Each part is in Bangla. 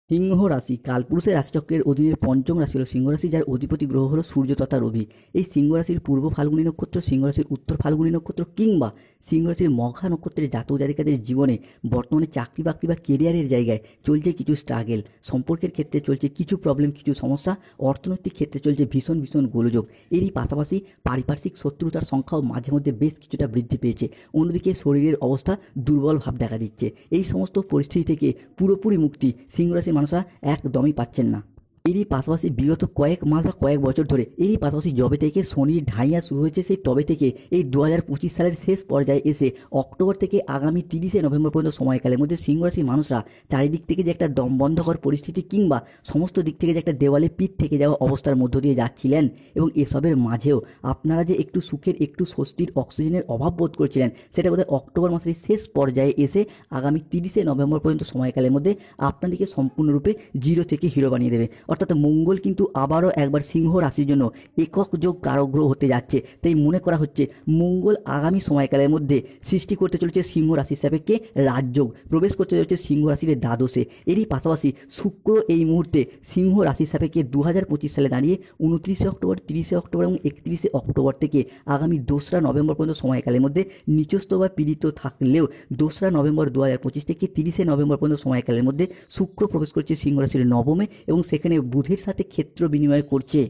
সিংহ রাশি কালপুরুষের রাশিচক্রের অধীনের পঞ্চম রাশি হলো সিংহ রাশি, যার অধিপতি গ্রহ হলো সূর্য তথা রবি। এই সিংহ রাশির পূর্ব ফাল্গুনী নক্ষত্র, সিংহ রাশির উত্তর ফাল্গুনী নক্ষত্র কিংবা সিংহ রাশির মঘা নক্ষত্রের জাতক জাতিকাদের জীবনে বর্তমানে চাকরি বাকরি বা কেরিয়ারের জায়গায় চলছে কিছু স্ট্রাগেল, সম্পর্কের ক্ষেত্রে চলছে কিছু প্রবলেম, কিছু সমস্যা, অর্থনৈতিক ক্ষেত্রে চলছে ভীষণ ভীষণ গোলযোগ। এরই পাশাপাশি পারিপার্শ্বিক শত্রুতার সংখ্যাও মাঝে মধ্যে বেশ কিছুটা বৃদ্ধি পেয়েছে। অন্যদিকে শরীরের অবস্থা দুর্বল ভাব দেখা দিচ্ছে। এই সমস্ত পরিস্থিতি থেকে পুরোপুরি মুক্তি সিংহ রাশির মানুষরা একদমই পাচ্ছেন না। এরই পাশাপাশি বিগত কয়েক মাস বা কয়েক বছর ধরে এরই পাশাপাশি যবে থেকে শনির ঢাইয়া শুরু হয়েছে, সেই তবে থেকে এই 2025 সালের শেষ পর্যায়ে এসে অক্টোবর থেকে আগামী 30শে নভেম্বর পর্যন্ত সময়কালের মধ্যে সিংহ রাশির মানুষরা চারিদিক থেকে যে একটা দমবন্ধকর পরিস্থিতি কিংবা সমস্ত দিক থেকে যে একটা দেওয়ালে পিঠ থেকে যাওয়া অবস্থার মধ্য দিয়ে যাচ্ছিলেন, এবং এসবের মাঝেও আপনারা যে একটু সুখের, একটু স্বস্তির, অক্সিজেনের অভাব বোধ করছিলেন, সেটা বোধহয় অক্টোবর মাসের শেষ পর্যায়ে এসে আগামী 30শে নভেম্বর পর্যন্ত সময়কালের মধ্যে আপনাদেরকে সম্পূর্ণরূপে জিরো থেকে হিরো বানিয়ে দেবে। অর্থাৎ মঙ্গল কিন্তু আবারও একবার সিংহ রাশির জন্য একক যোগ কারক গ্রহ হতে যাচ্ছে। তাই মনে করা হচ্ছে মঙ্গল আগামী সময়কালের মধ্যে সৃষ্টি করতে চলেছে সিংহ রাশির সাপেক্ষে রাজযোগ, প্রবেশ করতে চলেছে সিংহ রাশির দ্বাদশে। এরই পাশাপাশি শুক্র এই মুহূর্তে সিংহ রাশির সাপেক্ষে 2025 সালে দাঁড়িয়ে 29শে অক্টোবর, 30শে অক্টোবর এবং 31শে অক্টোবর থেকে আগামী 2রা নভেম্বর পর্যন্ত সময়কালের মধ্যে নিচস্থ বা পীড়িত থাকলেও 2রা নভেম্বর 2025 থেকে 30শে নভেম্বর পর্যন্ত সময়কালের মধ্যে শুক্র প্রবেশ করছে সিংহ রাশির নবমে, এবং সেখানে বুধের সাথে ক্ষেত্র বিনিময় করছে।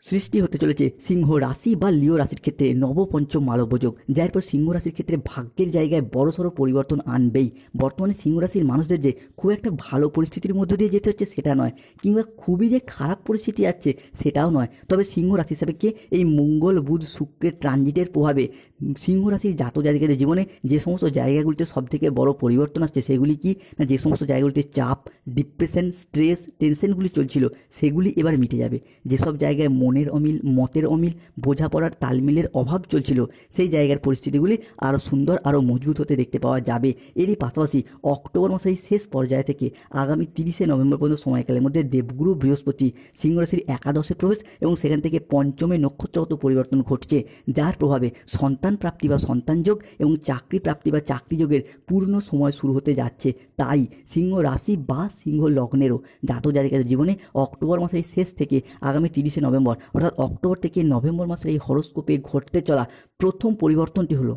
সৃষ্টি হতে চলেছে সিংহ রাশি বা লিও রাশির ক্ষেত্রে নবপঞ্চম মালব্যযোগ, যার পর সিংহ রাশির ক্ষেত্রে ভাগ্যের জায়গায় বড়সড় পরিবর্তন আনবেই। বর্তমানে সিংহ রাশির মানুষদের যে খুব একটা ভালো পরিস্থিতির মধ্য দিয়ে যেতে হচ্ছে সেটা নয়, কিংবা খুবই যে খারাপ পরিস্থিতি আছে সেটাও নয়। তবে সিংহ রাশি সাপেক্ষে এই মঙ্গল বুধ শুক্রের ট্রানজিটের প্রভাবে সিংহ রাশির জাতক জাতিকাদের জীবনে যে সমস্ত জায়গাগুলিতে সবথেকে বড় পরিবর্তন আসছে সেগুলি কি না, যে সমস্ত জায়গাগুলিতে চাপ, ডিপ্রেশন, স্ট্রেস, টেনশনগুলি চলছিল সেগুলি এবার মিটে যাবে। যেসব জায়গায় মনের অমিল, মতের অমিল, বোঝাপড়ার তালমিলের অভাব চলছিল, সেই জায়গার পরিস্থিতিগুলি আরও সুন্দর, আরও মজবুত হতে দেখতে পাওয়া যাবে। এরই পাশাপাশি অক্টোবর মাসের শেষ পর্যায় থেকে আগামী 30শে নভেম্বর পর্যন্ত সময়কালের মধ্যে দেবগুরু বৃহস্পতি সিংহ রাশির একাদশে প্রবেশ এবং সেখান থেকে পঞ্চমে নক্ষত্রগত পরিবর্তন ঘটছে, যার প্রভাবে সন্তান প্রাপ্তি বা সন্তান যোগ এবং চাকরি প্রাপ্তি বা চাকরি যোগের পূর্ণ সময় শুরু হতে যাচ্ছে। তাই সিংহ রাশি বা সিংহ লগ্নেরও জাতক জাতিকাদের জীবনে অক্টোবর মাসের শেষ থেকে আগামী 30শে নভেম্বর, অর্থাৎ অক্টোবর থেকে নভেম্বর মাসের এই হরোস্কোপে ঘটতে চলা প্রথম পরিবর্তনটি হলো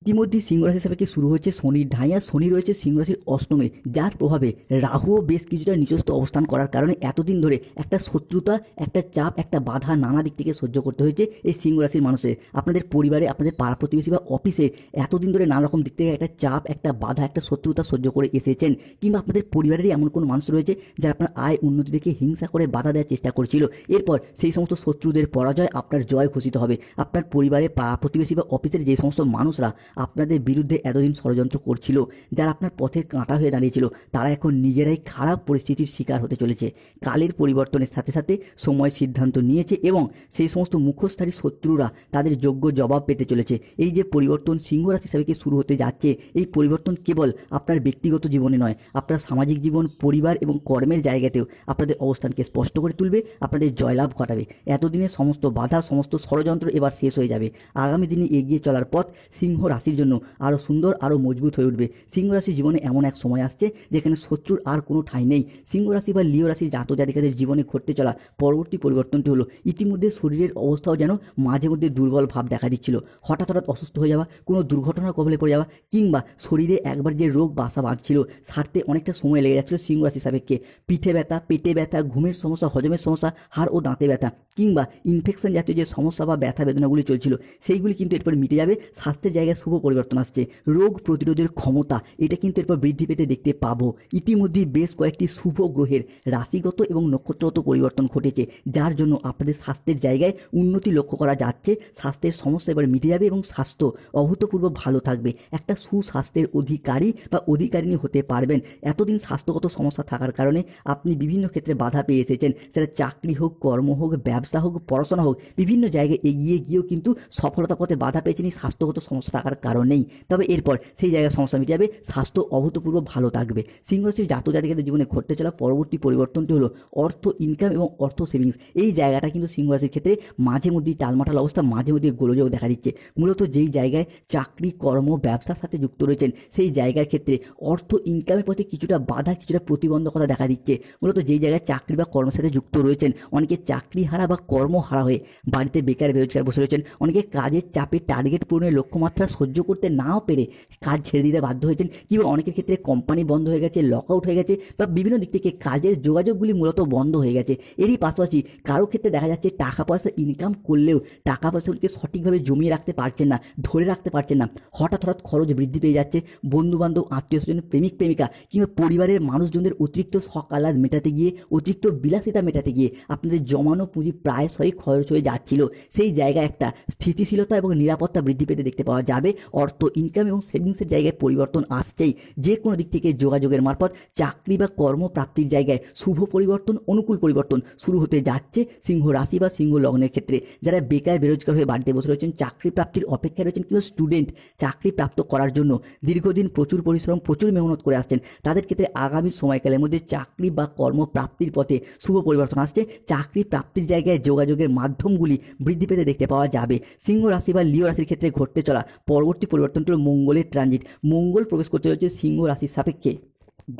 ইতিমধ্যে সিংহ রাশি সাপেক্ষে শুরু হয়েছে শনির ঢাইয়া। শনি রয়েছে সিংহ রাশির অষ্টমে, যার প্রভাবে রাহুও বেশ কিছুটা নিচস্থ অবস্থান করার কারণে এতদিন ধরে একটা শত্রুতা, একটা চাপ, একটা বাধা নানা দিক থেকে সহ্য করতে হয়েছে এই সিংহ রাশির মানুষের। আপনাদের পরিবারে, আপনাদের পাড়া প্রতিবেশী বা অফিসে এতদিন ধরে নানা রকম দিক থেকে একটা চাপ, একটা বাধা, একটা শত্রুতা সহ্য করে এসেছেন, কিংবা আপনাদের পরিবারেরই এমন কোনো মানুষ রয়েছে যারা আপনার আয় উন্নতি দেখে হিংসা করে বাধা দেওয়ার চেষ্টা করছিল। এরপর সেই সমস্ত শত্রুদের পরাজয়, আপনার জয় ঘোষিত হবে। আপনার পরিবারে, পাড়া প্রতিবেশী বা অফিসের যে সমস্ত মানুষরা আপনাদের বিরুদ্ধে এতদিন ষড়যন্ত্র করছিল, যারা আপনার পথের কাঁটা হয়ে দাঁড়িয়েছিল, তারা এখন নিজেরাই খারাপ পরিস্থিতির শিকার হতে চলেছে। কালের পরিবর্তনের সাথে সাথে সময় সিদ্ধান্ত নিয়েছে এবং সেই সমস্ত মুখোশধারী শত্রুরা তাদের যোগ্য জবাব পেতে চলেছে। এই যে পরিবর্তন সিংহ রাশি হিসাবে শুরু হতে যাচ্ছে, এই পরিবর্তন কেবল আপনার ব্যক্তিগত জীবনে নয়, আপনার সামাজিক জীবন, পরিবার এবং কর্মের জায়গাতেও আপনাদের অবস্থানকে স্পষ্ট করে তুলবে, আপনাদের জয়লাভ ঘটাবে। এতদিনের সমস্ত বাধা, সমস্ত ষড়যন্ত্র এবার শেষ হয়ে যাবে। আগামী দিনে এগিয়ে চলার পথ সিংহ রাশির জন্য আরও সুন্দর, আরও মজবুত হয়ে উঠবে। সিংহ রাশির জীবনে এমন এক সময় আসছে যেখানে শত্রুর আর কোনো ঠাঁই নেই। সিংহ রাশি বা লিও রাশির জাতক জাতিকাদের জীবনে ঘটতে চলা পরবর্তী পরিবর্তনটি হলো ইতিমধ্যে শরীরের অবস্থাও যেন মাঝে মধ্যে দুর্বল ভাব দেখা দিচ্ছিল। হঠাৎ হঠাৎ অসুস্থ হয়ে যাওয়া, কোনো দুর্ঘটনার কবলে পড়ে যাওয়া, কিংবা শরীরে একবার যে রোগ বাসা বাঁধছিল সারতে অনেকটা সময় লেগে যাচ্ছিল সিংহ রাশি সাপেক্ষে। পিঠে ব্যথা, পেটে ব্যথা, ঘুমের সমস্যা, হজমের সমস্যা, হাড় ও দাঁতে ব্যথা, কিংবা ইনফেকশন জাতীয় যে সমস্যা বা ব্যথা বেদনাগুলি চলছিল সেইগুলি কিন্তু এরপর মিটে যাবে। স্বাস্থ্যের জায়গায় শুভ পরিবর্তন আসছে। রোগ প্রতিরোধের ক্ষমতা এটা কিন্তু এরপর বৃদ্ধি পেতে দেখতে পাবো। ইতিমধ্যেই বেশ কয়েকটি শুভ গ্রহের রাশিগত এবং নক্ষত্রগত পরিবর্তন ঘটেছে, যার জন্য আপনাদের স্বাস্থ্যের জায়গায় উন্নতি লক্ষ্য করা যাচ্ছে। স্বাস্থ্যের সমস্যা এবার মিটে যাবে এবং স্বাস্থ্য অভূতপূর্ব ভালো থাকবে। একটা সুস্বাস্থ্যের অধিকারী বা অধিকারিণী হতে পারবেন। এতদিন স্বাস্থ্যগত সমস্যা থাকার কারণে আপনি বিভিন্ন ক্ষেত্রে বাধা পেয়ে এসেছেন, সেটা চাকরি হোক, কর্ম হোক, ব্যবসা হোক, পড়াশোনা হোক, বিভিন্ন জায়গায় এগিয়ে গিয়েও কিন্তু সফলতা পথে বাধা পেয়েছেন এই স্বাস্থ্যগত সমস্যা থাকার কারণ নেই। তবে এরপর সেই জায়গায় সমস্যা মিটে যাবে, স্বাস্থ্য অভূতপূর্ব ভালো থাকবে। সিংহ রাশির জাতক জাতিকাদের জীবনে ঘটতে চলা পরবর্তী পরিবর্তনটি হলো অর্থ ইনকাম এবং অর্থ সেভিংস। এই জায়গাটা কিন্তু সিংহ রাশির ক্ষেত্রে মাঝে মধ্যেই টালমাটাল অবস্থা, মাঝে মধ্যে গোলযোগ দেখা দিচ্ছে। মূলত যেই জায়গায় চাকরি, কর্ম, ব্যবসার সাথে যুক্ত রয়েছেন সেই জায়গার ক্ষেত্রে অর্থ ইনকামের পথে কিছুটা বাধা, কিছুটা প্রতিবন্ধকতা দেখা দিচ্ছে। মূলত যেই জায়গায় চাকরি বা কর্মের সাথে যুক্ত রয়েছেন, অনেকে চাকরি হারা বা কর্মহারা হয়ে বাড়িতে বেকার বেরোজগার বসে রয়েছেন। অনেকে কাজের চাপে টার্গেট পূরণের লক্ষ্যমাত্রা সহ্য করতে নাও পেরে কাজ ছেড়ে দিতে বাধ্য হয়েছেন, কিংবা অনেকের ক্ষেত্রে কোম্পানি বন্ধ হয়ে গেছে, লক আউট হয়ে গেছে, বা বিভিন্ন দিক থেকে কাজের যোগাযোগগুলি মূলত বন্ধ হয়ে গেছে। এরই পাশাপাশি কারো ক্ষেত্রে দেখা যাচ্ছে টাকা পয়সা ইনকাম করলেও টাকা পয়সাগুলিকে সঠিকভাবে জমিয়ে রাখতে পারছেন না, ধরে রাখতে পারছেন না। হঠাৎ হঠাৎ খরচ বৃদ্ধি পেয়ে যাচ্ছে। বন্ধুবান্ধব, আত্মীয় স্বজন, প্রেমিক প্রেমিকা কিংবা পরিবারের মানুষজনদের অতিরিক্ত শখ আহ্লাদ মেটাতে গিয়ে, অতিরিক্ত বিলাসিতা মেটাতে গিয়ে আপনাদের জমানো পুঁজি প্রায়শই খরচ হয়ে যাচ্ছিল। সেই জায়গায় একটা স্থিতিশীলতা এবং নিরাপত্তা বৃদ্ধি পেতে দেখতে পাওয়া যাবে। অর্থ ইনকাম এবং সেভিংসের জায়গায় পরিবর্তন আসছেই। যে কোনো দিক থেকে যোগাযোগের মারফত চাকরি বা কর্মপ্রাপ্তির জায়গায় শুভ পরিবর্তন, অনুকূল পরিবর্তন শুরু হতে যাচ্ছে সিংহ রাশি বা সিংহ লগ্নের ক্ষেত্রে। যারা বেকার বেরোজগার হয়ে বাড়িতে বসে রয়েছেন, চাকরি প্রাপ্তির অপেক্ষায় রয়েছেন, কিংবা স্টুডেন্ট চাকরি প্রাপ্ত করার জন্য দীর্ঘদিন প্রচুর পরিশ্রম, প্রচুর মেহনত করে আসছেন, তাদের ক্ষেত্রে আগামী সময়কালের মধ্যে চাকরি বা কর্মপ্রাপ্তির পথে শুভ পরিবর্তন আসছে। চাকরি প্রাপ্তির জায়গায় যোগাযোগের মাধ্যমভাবে বৃদ্ধি পেতে দেখতে পাওয়া যাবে। সিংহ রাশি বা লিও রাশির ক্ষেত্রে ঘটতে চলা পরবর্তী পরিবর্তনটি হল মঙ্গলের ট্রানজিট। মঙ্গল প্রবেশ করতে চলেছে সিংহ রাশির সাপেক্ষে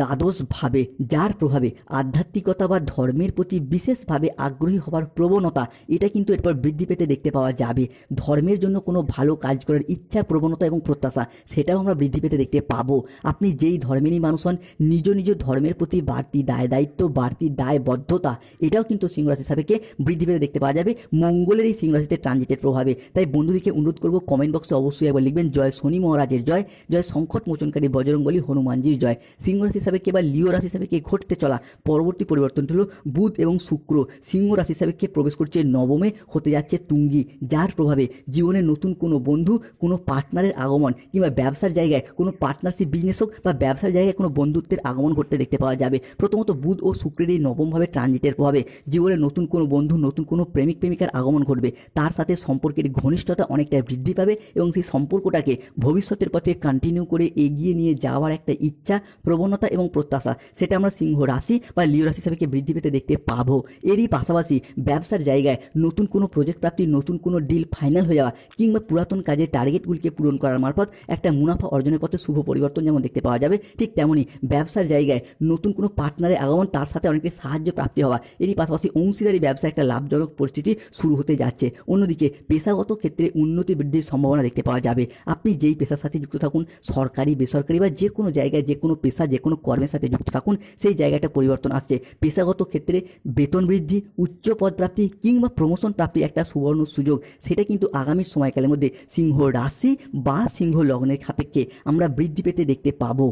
দ্বাদশভাবে, যার প্রভাবে আধ্যাত্মিকতা বা ধর্মের প্রতি বিশেষভাবে আগ্রহী হবার প্রবণতা এটা কিন্তু এরপর বৃদ্ধি পেতে দেখতে পাওয়া যাবে। ধর্মের জন্য কোনো ভালো কাজ করার ইচ্ছা, প্রবণতা এবং প্রত্যাশা সেটাও আমরা বৃদ্ধি পেতে দেখতে পাবো। আপনি যেই ধর্মেরই মানুষ হন, নিজ নিজ ধর্মের প্রতি বাড়তি দায় দায়িত্ব, বাড়তি দায়বদ্ধতা এটাও কিন্তু সিংহ রাশির সাপেক্ষে বৃদ্ধি পেতে দেখতে পাওয়া যাবে মঙ্গলের এই সিংহ রাশিতে ট্রানজিটের প্রভাবে। তাই বন্ধুদেরকে অনুরোধ করবো, কমেন্ট বক্সে অবশ্যই একবার লিখবেন জয় শনি মহারাজের জয়, জয় সংকট মোচনকারী বজরংবলী হনুমানজির জয়। সিংহ রাশি সাপেক্ষে বা লিও রাশি সাপেক্ষে ঘটতে চলা পরবর্তী পরিবর্তনটি হলো বুধ এবং শুক্র সিংহ রাশি সাপেক্ষে প্রবেশ করছে নবমে, হতে যাচ্ছে তুঙ্গি, যার প্রভাবে জীবনে নতুন কোনো বন্ধু, কোনো পার্টনারের আগমন, কিংবা ব্যবসার জায়গায় কোনো পার্টনারশিপ বিজনেস হোক বা ব্যবসার জায়গায় কোনো বন্ধুত্বের আগমন ঘটতে দেখতে পাওয়া যাবে। প্রথমত বুধ ও শুক্রের এই নবমভাবে ট্রানজিটের প্রভাবে জীবনে নতুন কোনো বন্ধু, নতুন কোনো প্রেমিক প্রেমিকার আগমন ঘটবে। তার সাথে সম্পর্কের ঘনিষ্ঠতা অনেকটা বৃদ্ধি পাবে এবং সেই সম্পর্কটাকে ভবিষ্যতের পথে কন্টিনিউ করে এগিয়ে নিয়ে যাওয়ার একটা ইচ্ছা, প্রবণতা এবং প্রত্যাশা সেটা আমরা সিংহ রাশি বা লিও রাশি হিসাবে বৃদ্ধি পেতে দেখতে পাবো। এরই পাশাপাশি ব্যবসার জায়গায় নতুন কোনো প্রজেক্ট প্রাপ্তি, নতুন কোনো ডিল ফাইনাল হয়ে যাওয়া, কিংবা পুরাতন কাজের টার্গেটগুলিকে পূরণ করার মারফত একটা মুনাফা অর্জনের পথে শুভ পরিবর্তন যেমন দেখতে পাওয়া যাবে, ঠিক তেমনই ব্যবসার জায়গায় নতুন কোনো পার্টনারের আগমন, তার সাথে অনেকটাই সাহায্য প্রাপ্তি হওয়া। এরই পাশাপাশি অংশীদারি ব্যবসা একটা লাভজনক পরিস্থিতি শুরু হতে যাচ্ছে। অন্যদিকে পেশাগত ক্ষেত্রে উন্নতি বৃদ্ধির সম্ভাবনা দেখতে পাওয়া যাবে। আপনি যেই পেশার সাথে যুক্ত থাকুন, সরকারি বেসরকারি বা যে কোনো জায়গায়, যে কোনো পেশা, যে কোনো কর্মের সাথে যুক্ত থাকুন, সেই জায়গাটা পরিবর্তন আসছে। পেশাগত ক্ষেত্রে বেতন বৃদ্ধি, উচ্চ পদ প্রাপ্তি কিংবা প্রমোশন প্রাপ্তির একটা সুবর্ণ সুযোগ সেটা কিন্তু আগামী সময়কালের মধ্যে সিংহ রাশি বা সিংহ লগ্নের সাপেক্ষে আমরা বৃদ্ধি পেতে দেখতে পাবো।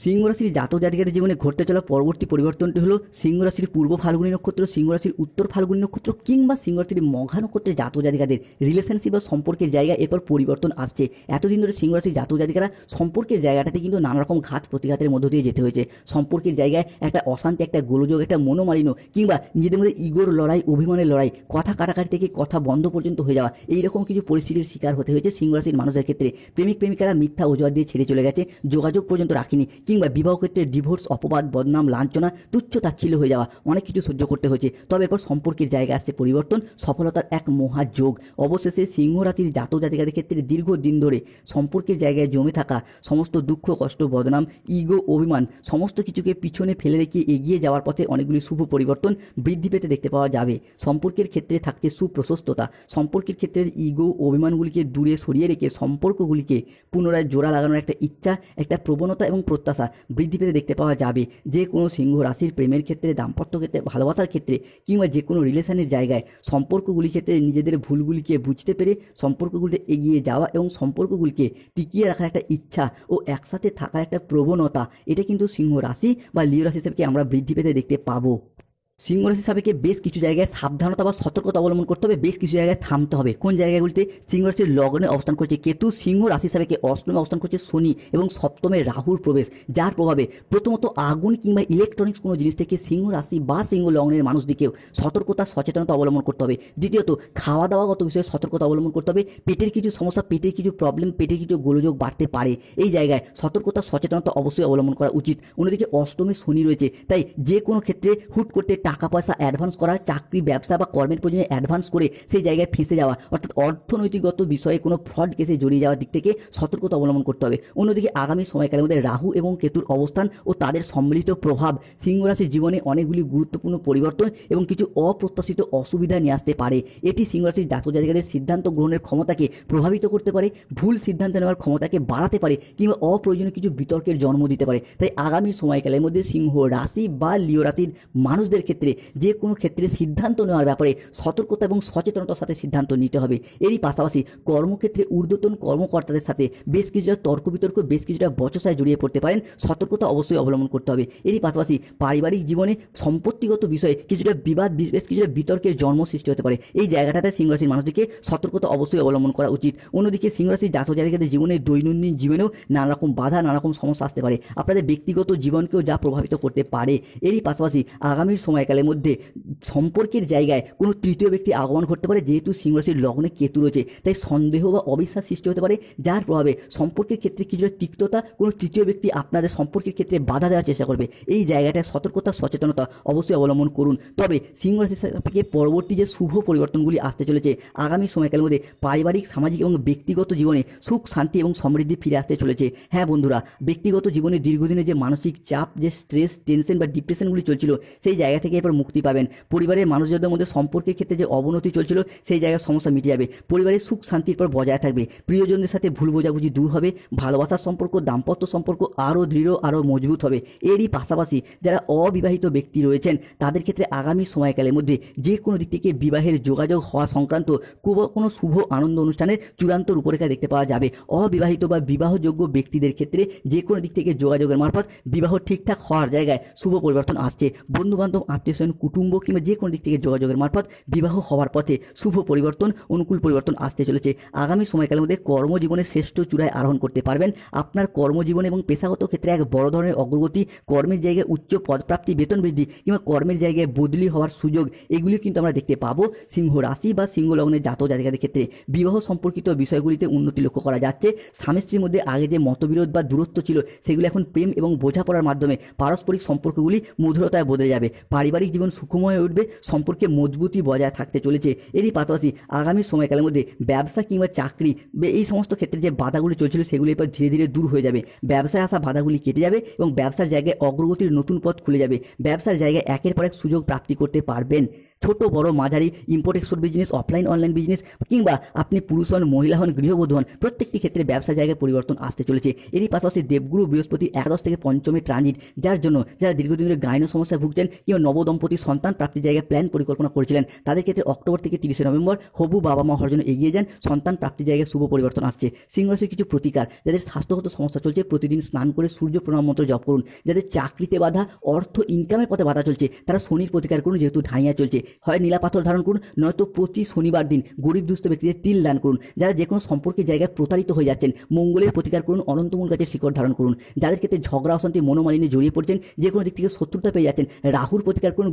সিংহ রাশির জাতক জাতিকাদের জীবনে ঘটতে চলা পরবর্তী পরিবর্তনটি হলো সিংহ রাশির পূর্ব ফাল্গুনী নক্ষত্র, সিংহ রাশির উত্তর ফাল্গুনী নক্ষত্র কিংবা সিংহ রাশির মঘা নক্ষত্রের জাতক জাতিকাদের রিলেশনশিপ বা সম্পর্কের জায়গায় এরপর পরিবর্তন আসছে। এতদিন ধরে সিংহ রাশির জাতক জাতিকারা সম্পর্কের জায়গাটাতে কিন্তু নানা রকম ঘাত প্রতিঘাতের মধ্য দিয়ে যেতে হয়েছে। সম্পর্কের জায়গায় একটা অশান্তি, একটা গোলযোগ, একটা মনোমালিন্য কিংবা নিজেদের মধ্যে ইগোর লড়াই, অভিমানের লড়াই, কথা কাটাকাটি থেকে কথা বন্ধ পর্যন্ত হয়ে যাওয়া, এইরকম কিছু পরিস্থিতির শিকার হতে হয়েছে সিংহ রাশির মানুষদের ক্ষেত্রে। প্রেমিক প্রেমিকারা মিথ্যা অজুহাত দিয়ে ছেড়ে চলে গেছে, যোগাযোগ পর্যন্ত রাখিনি, কিংবা বিবাহ ক্ষেত্রে ডিভোর্স, অপবাদ, বদনাম, লাঞ্ছনা, তুচ্ছ তাচ্ছিল্য হয়ে যাওয়া, অনেক কিছু সহ্য করতে হয়েছে। তবে এরপর সম্পর্কের জায়গায় আসছে পরিবর্তন, সফলতার এক মহাযোগ। অবশেষে সিংহ রাশির জাতক জাতিকাদের ক্ষেত্রে দীর্ঘদিন ধরে সম্পর্কের জায়গায় জমে থাকা সমস্ত দুঃখ, কষ্ট, বদনাম, ইগো, অভিমান সমস্ত কিছুকে পিছনে ফেলে রেখে এগিয়ে যাওয়ার পথে অনেকগুলি শুভ পরিবর্তন বৃদ্ধি পেতে দেখতে পাওয়া যাবে। সম্পর্কের ক্ষেত্রে থাকতে সুপ্রশস্ততা, সম্পর্কের ক্ষেত্রে ইগো, অভিমানগুলিকে দূরে সরিয়ে রেখে সম্পর্কগুলিকে পুনরায় জোড়া লাগানোর একটা ইচ্ছা, একটা প্রবণতা এবং প্রত্যাশা বৃদ্ধি পেতে দেখতে পাওয়া যাবে। যে কোনো সিংহ রাশির প্রেমের ক্ষেত্রে, দাম্পত্য ক্ষেত্রে, ভালোবাসার ক্ষেত্রে কিংবা যে কোনো রিলেশনের জায়গায় সম্পর্কগুলির ক্ষেত্রে নিজেদের ভুলগুলিকে বুঝতে পেরে সম্পর্কগুলিতে এগিয়ে যাওয়া এবং সম্পর্কগুলিকে টিকিয়ে রাখার একটা ইচ্ছা ও একসাথে থাকার একটা প্রবণতা এটা কিন্তু সিংহ রাশি বা লিও রাশি হিসেবে আমরা বৃদ্ধি পেতে দেখতে পাবো। সিংহ রাশির সাপেক্ষে বেশ কিছু জায়গায় সাবধানতা বা সতর্কতা অবলম্বন করতে হবে, বেশ কিছু জায়গায় থামতে হবে। কোন জায়গাগুলিতে? সিংহ রাশির লগ্নে অবস্থান করছে কেতু, সিংহ রাশির সাপেক্ষে অষ্টমে অবস্থান করছে শনি এবং সপ্তমে রাহুর প্রবেশ, যার প্রভাবে প্রথমত আগুন কিংবা ইলেকট্রনিক্স কোনো জিনিস থেকে সিংহ রাশি বা সিংহ লগ্নের মানুষদিকেও সতর্কতা সচেতনতা অবলম্বন করতে হবে। দ্বিতীয়ত খাওয়া দাওয়াগত বিষয়ে সতর্কতা অবলম্বন করতে হবে। পেটের কিছু সমস্যা, পেটের কিছু প্রবলেম, পেটের কিছু গোলযোগ বাড়তে পারে, এই জায়গায় সতর্কতা সচেতনতা অবশ্যই অবলম্বন করা উচিত। অন্যদিকে অষ্টমে শনি রয়েছে, তাই যে কোনো ক্ষেত্রে হুট করতে টাকা পয়সা অ্যাডভান্স করা, চাকরি ব্যবসা বা কর্মের প্রয়োজনে অ্যাডভান্স করে সেই জায়গায় ফেঁসে যাওয়া, অর্থাৎ অর্থনৈতিকগত বিষয়ে কোনো ফ্রড কেসে জড়িয়ে যাওয়ার দিক থেকে সতর্কতা অবলম্বন করতে হবে। অন্যদিকে আগামী সময়কালের মধ্যে রাহু এবং কেতুর অবস্থান ও তাদের সম্মিলিত প্রভাব সিংহ রাশির জীবনে অনেকগুলি গুরুত্বপূর্ণ পরিবর্তন এবং কিছু অপ্রত্যাশিত অসুবিধা নিয়ে আসতে পারে। এটি সিংহ রাশির জাতক জাতিকাদের সিদ্ধান্ত গ্রহণের ক্ষমতাকে প্রভাবিত করতে পারে, ভুল সিদ্ধান্ত নেওয়ার ক্ষমতাকে বাড়াতে পারে কিংবা অপ্রয়োজনীয় কিছু বিতর্কের জন্ম দিতে পারে। তাই আগামী সময়কালের মধ্যে সিংহ রাশি বা লিও রাশির মানুষদের ক্ষেত্রে যে কোনো ক্ষেত্রে সিদ্ধান্ত নেওয়ার ব্যাপারে সতর্কতা এবং সচেতনতার সাথে সিদ্ধান্ত নিতে হবে। এরই পাশাপাশি কর্মক্ষেত্রে ঊর্ধ্বতন কর্মকর্তাদের সাথে বেশ কিছুটা তর্ক বিতর্ক, বেশ কিছুটা বচসায় জড়িয়ে পড়তে পারেন, সতর্কতা অবশ্যই অবলম্বন করতে হবে। এরই পাশাপাশি পারিবারিক জীবনে সম্পত্তিগত বিষয়ে কিছুটা বিবাদ, বেশ কিছুটা বিতর্কের জন্ম সৃষ্টি হতে পারে। এই জায়গাটাতে সিংহ রাশির মানুষদেরকে সতর্কতা অবশ্যই অবলম্বন করা উচিত। অন্যদিকে সিংহ রাশির জাতক জাতিকাদের জীবনে দৈনন্দিন জীবনেও নানা রকম বাধা, নানা রকম সমস্যা আসতে পারে, আপনাদের ব্যক্তিগত জীবনকেও যা প্রভাবিত করতে পারে। এরই পাশাপাশি আগামী সময়কালের মধ্যে সম্পর্কের জায়গায় কোনো তৃতীয় ব্যক্তি আগমন করতে পারে, যেহেতু সিংহ রাশির লগ্নে কেতু রয়েছে, তাই সন্দেহ বা অবিশ্বাস সৃষ্টি হতে পারে, যার প্রভাবে সম্পর্কের ক্ষেত্রে কিছুটা তিক্ততা, কোনো তৃতীয় ব্যক্তি আপনাদের সম্পর্কের ক্ষেত্রে বাধা দেওয়ার চেষ্টা করবে। এই জায়গাটায় সতর্কতা সচেতনতা অবশ্যই অবলম্বন করুন। তবে সিংহ রাশির সাপেক্ষে পরবর্তী যে শুভ পরিবর্তনগুলি আসতে চলেছে আগামী সময়কালের মধ্যে পারিবারিক, সামাজিক এবং ব্যক্তিগত জীবনে সুখ, শান্তি এবং সমৃদ্ধি ফিরে আসতে চলেছে। হ্যাঁ বন্ধুরা, ব্যক্তিগত জীবনে দীর্ঘদিনের যে মানসিক চাপ, যে স্ট্রেস, টেনশন বা ডিপ্রেশনগুলি চলছিল, সেই জায়গা থেকে এবার মুক্তি পাবেন। পরিবারের মানুষজনদের মধ্যে সম্পর্কের ক্ষেত্রে যে অবনতি চলছিল, সেই জায়গায় সমস্যা মিটে যাবে। পরিবারের সুখ শান্তির পর বজায় থাকবে। প্রিয়জনদের সাথে ভুল বোঝাবুঝি দূর হবে। ভালোবাসার সম্পর্ক, দাম্পত্য সম্পর্ক আরও দৃঢ়, আরও মজবুত হবে। এরই পাশাপাশি যারা অবিবাহিত ব্যক্তি রয়েছেন তাদের ক্ষেত্রে আগামী সময়কালের মধ্যে যে কোনো দিক থেকে বিবাহের যোগাযোগ হওয়া সংক্রান্ত কোনো শুভ আনন্দ অনুষ্ঠানের চূড়ান্ত রূপরেখা দেখতে পাওয়া যাবে। অবিবাহিত বা বিবাহযোগ্য ব্যক্তিদের ক্ষেত্রে যে কোনো দিক থেকে যোগাযোগের মারফত বিবাহ ঠিকঠাক হওয়ার জায়গায় শুভ পরিবর্তন আসছে। বন্ধুবান্ধব, আত্মীয় স্বজন, কুটুম্ব কিংবা যে কোনো দিক থেকে যোগাযোগের মারফত বিবাহ হওয়ার পথে শুভ পরিবর্তন, অনুকূল পরিবর্তন আসতে চলেছে। আগামী সময়কালের মধ্যে কর্মজীবনে শ্রেষ্ঠ চূড়ায় আরোহণ করতে পারবেন। আপনার কর্মজীবন এবং পেশাগত ক্ষেত্রে এক বড় ধরনের অগ্রগতি, কর্মের জায়গায় উচ্চ পদপ্রাপ্তি, বেতন বৃদ্ধি কিংবা কর্মের জায়গায় বদলি হওয়ার সুযোগ, এগুলি কিন্তু আমরা দেখতে পাবো সিংহ রাশি বা সিংহ লগ্নের জাতক জাতিকাদের ক্ষেত্রে। বিবাহ সম্পর্কিত বিষয়গুলিতে উন্নতি লক্ষ্য করা যাচ্ছে। স্বামী স্ত্রীর মধ্যে আগে যে মতবিরোধ বা দূরত্ব ছিল, সেগুলি এখন প্রেম এবং বোঝাপড়ার মাধ্যমে পারস্পরিক সম্পর্কগুলি মধুরতায় বদলে যাবে। পারিবারিক জীবন সুখময় হয়ে উঠবে, সম্পর্কে মজবুতি বজায় থাকতে চলেছে। এরই পাশাপাশি আগামী সময়কালের মধ্যে ব্যবসা কিংবা চাকরি এই সমস্ত ক্ষেত্রে যে বাধাগুলি চলছিল, সেগুলি এরপর ধীরে ধীরে দূর হয়ে যাবে। ব্যবসায় আসা বাধাগুলি কেটে যাবে এবং ব্যবসার জায়গায় অগ্রগতির নতুন পথ খুলে যাবে। ব্যবসার জায়গায় একের পর এক সুযোগ প্রাপ্তি করতে পারবেন। ছোট বড় মাঝারি import export business, offline online business কিংবা আপনি পুরুষ হন, মহিলা হন, গৃহবধূ হন, প্রত্যেকটি ক্ষেত্রে ব্যবসা জায়গায় পরিবর্তন আসতে চলেছে। এরই পাশাপাশি দেবগুরু বৃহস্পতি একাদশ থেকে পঞ্চমে ট্রানজিট, যার জন্য যারা দীর্ঘদিন ধরে গাইনো সমস্যায় ভুগছেন কিংবা নবদম্পতি সন্তান প্রাপ্তির জায়গায় প্ল্যান পরিকল্পনা করেছিলেন, তাদের ক্ষেত্রে অক্টোবর থেকে 30শে নভেম্বর হবু বাবা মা হওয়ার জন্য এগিয়ে যান। সন্তান প্রাপ্তির জায়গায় শুভ পরিবর্তন আসছে। সিংহ রাশির কিছু প্রতিকার, যাদের স্বাস্থ্যগত সমস্যা চলছে প্রতিদিন স্নান করে সূর্য প্রণাম মন্ত্র জপ করুন। যাদের চাকরিতে বাধা, অর্থ ইনকামের পথে বাধা চলছে, তারা শনির প্রতিকার করুন, যেহেতু ঢাইয়া চলছে। হয় নীলা পাথর ধারণ করুন, নয়তো প্রতি শনিবার দিন গরিব দুস্থ ব্যক্তিদের তিল দান করুন। যারা যে কোনো সম্পর্কের জায়গায় প্রতারিত হয়ে যাচ্ছেন, মঙ্গলের প্রতিকার করুন, অনন্তমূল গাছের শিকড় ধারণ করুন। যাদের ক্ষেত্রে ঝগড়া অশান্তি মনোমালিন্যে জড়িয়ে পড়ছেন, যে কোনো দিক থেকে শত্রুতা পেয়ে যাচ্ছেন, রাহুর প্রতিকার করুন।